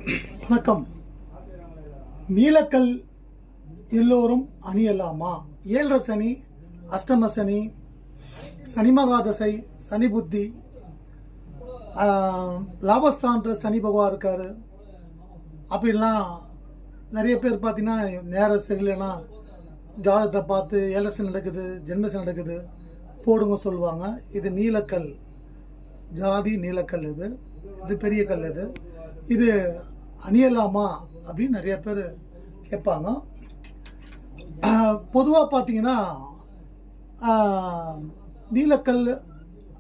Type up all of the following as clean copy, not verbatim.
வணக்கம். நீலக்கல் எல்லோரும் அணியலாமா? ஏழரை சனி, அஷ்டம சனி, சனிமகாதசை, சனி புத்தி, லாபஸ்தானத்துல சனி பகவான் இருக்காரு. அப்படின்லாம் நிறைய பேர் பார்த்தீங்கன்னா நேரம் சரியில்லைன்னா ஜாதகத்தை பார்த்து ஏழரை நடக்குது, ஜென்மசன் நடக்குது போடுங்க சொல்லுவாங்க. இது நீலக்கல் ஜாதி நீலக்கல். இது பெரிய கல். இது அணியலாமா அப்படின்னு நிறைய பேர் கேட்பாங்க. பொதுவாக பார்த்தீங்கன்னா நீலக்கல்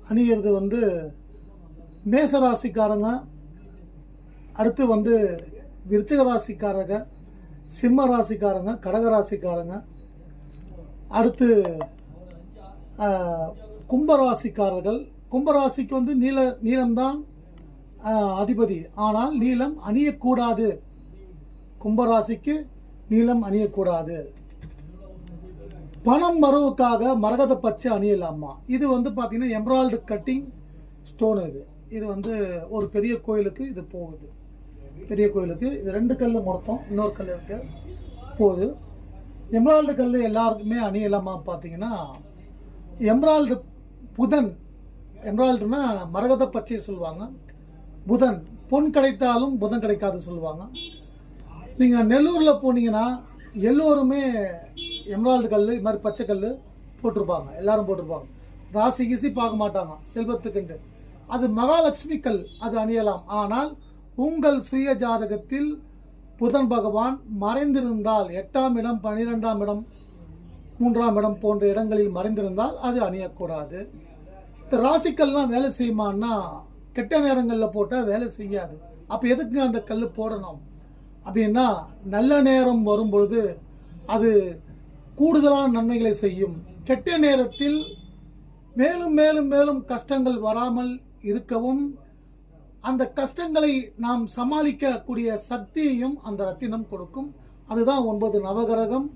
அணியிறது மேசராசிக்காரங்க, அடுத்து விருச்சிக ராசிக்காரங்க, சிம்ம ராசிக்காரங்க, கடகராசிக்காரங்க, அடுத்து கும்பராசிக்காரர்கள். கும்பராசிக்கு நீலம்தான் அதிபதி, ஆனால் நீலம் அணியக்கூடாது. கும்பராசிக்கு நீலம் அணியக்கூடாது. பணம் வரவுக்காக மரகத பச்சை அணியலாமா? இது பார்த்தீங்கன்னா எம்ராய்டு கட்டிங் ஸ்டோன். இது ஒரு பெரிய கோயிலுக்கு இது போகுது. பெரிய கோயிலுக்கு இது 2 கல் மொத்தம், இன்னொரு கல் இருக்கு போகுது. எம்ராய்டு கல் எல்லாருக்குமே அணியலாமா பார்த்தீங்கன்னா, எம்ராய்டு புதன், எம்ராய்டுனா மரகத பச்சை சொல்லுவாங்க. புதன் பொன் கிடைத்தாலும் புதன் கிடைக்காது சொல்லுவாங்க. நீங்கள் நெல்லூரில் போனீங்கன்னா எல்லோருமே எம்ராய்டு கல், இது மாதிரி பச்சை கல் போட்டிருப்பாங்க. எல்லாரும் போட்டிருப்பாங்க. ராசி கீசி பார்க்க மாட்டாங்க செல்வத்துக்குண்டு. அது மகாலட்சுமி கல், அது அணியலாம். ஆனால் உங்கள் சுய ஜாதகத்தில் புதன் பகவான் மறைந்திருந்தால், 8ஆம் இடம், 12ஆம் இடம், 3ஆம் இடம் போன்ற இடங்களில் மறைந்திருந்தால் அது அணியக்கூடாது. இந்த ராசிக்கல்லாம் வேலை செய்யுமான்னா, கெட்ட நேரங்களில் போட்டால் வேலை செய்யாது. அப்போ எதுக்கு அந்த கல் போடணும் அப்படின்னா, நல்ல நேரம் வரும்பொழுது அது கூடுதலான நன்மைகளை செய்யும். கெட்ட நேரத்தில் மேலும் மேலும் மேலும் கஷ்டங்கள் வராமல் இருக்கவும், அந்த கஷ்டங்களை நாம் சமாளிக்கக்கூடிய சக்தியையும் அந்த ரத்தினம் கொடுக்கும். அதுதான் 9 நவகிரகம்.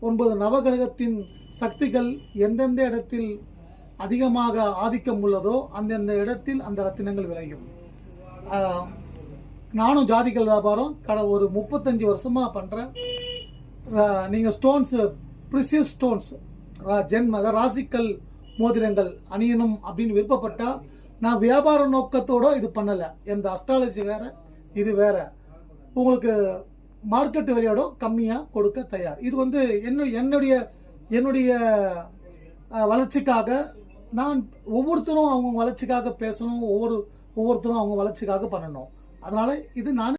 9 நவகிரகத்தின் சக்திகள் எந்தெந்த இடத்தில் அதிகமாக ஆதிக்கம் உள்ளதோ அந்தந்த இடத்தில் அந்த ரத்தினங்கள் விளையும். நானும் ஜாதிகள் வியாபாரம் ஒரு 35 வருஷமாக பண்ணுறேன். நீங்கள் ஸ்டோன்ஸு, ப்ரிசியஸ் ஸ்டோன்ஸ், ராசிக்கல் மோதிரங்கள் அணியணும் அப்படின்னு விருப்பப்பட்டால், நான் வியாபார நோக்கத்தோடு இது பண்ணலை. எந்த அஸ்ட்ராலஜி வேறு, இது வேறு. உங்களுக்கு மார்க்கெட் விலையோட கம்மியாக கொடுக்க தயார். இது என்னுடைய வளர்ச்சிக்காக. நான் ஒவ்வொருத்தரும் அவங்க வளர்ச்சிக்காக பேசணும், ஒவ்வொருத்தரும் அவங்க வளர்ச்சிக்காக பண்ணணும். அதனால இது நான்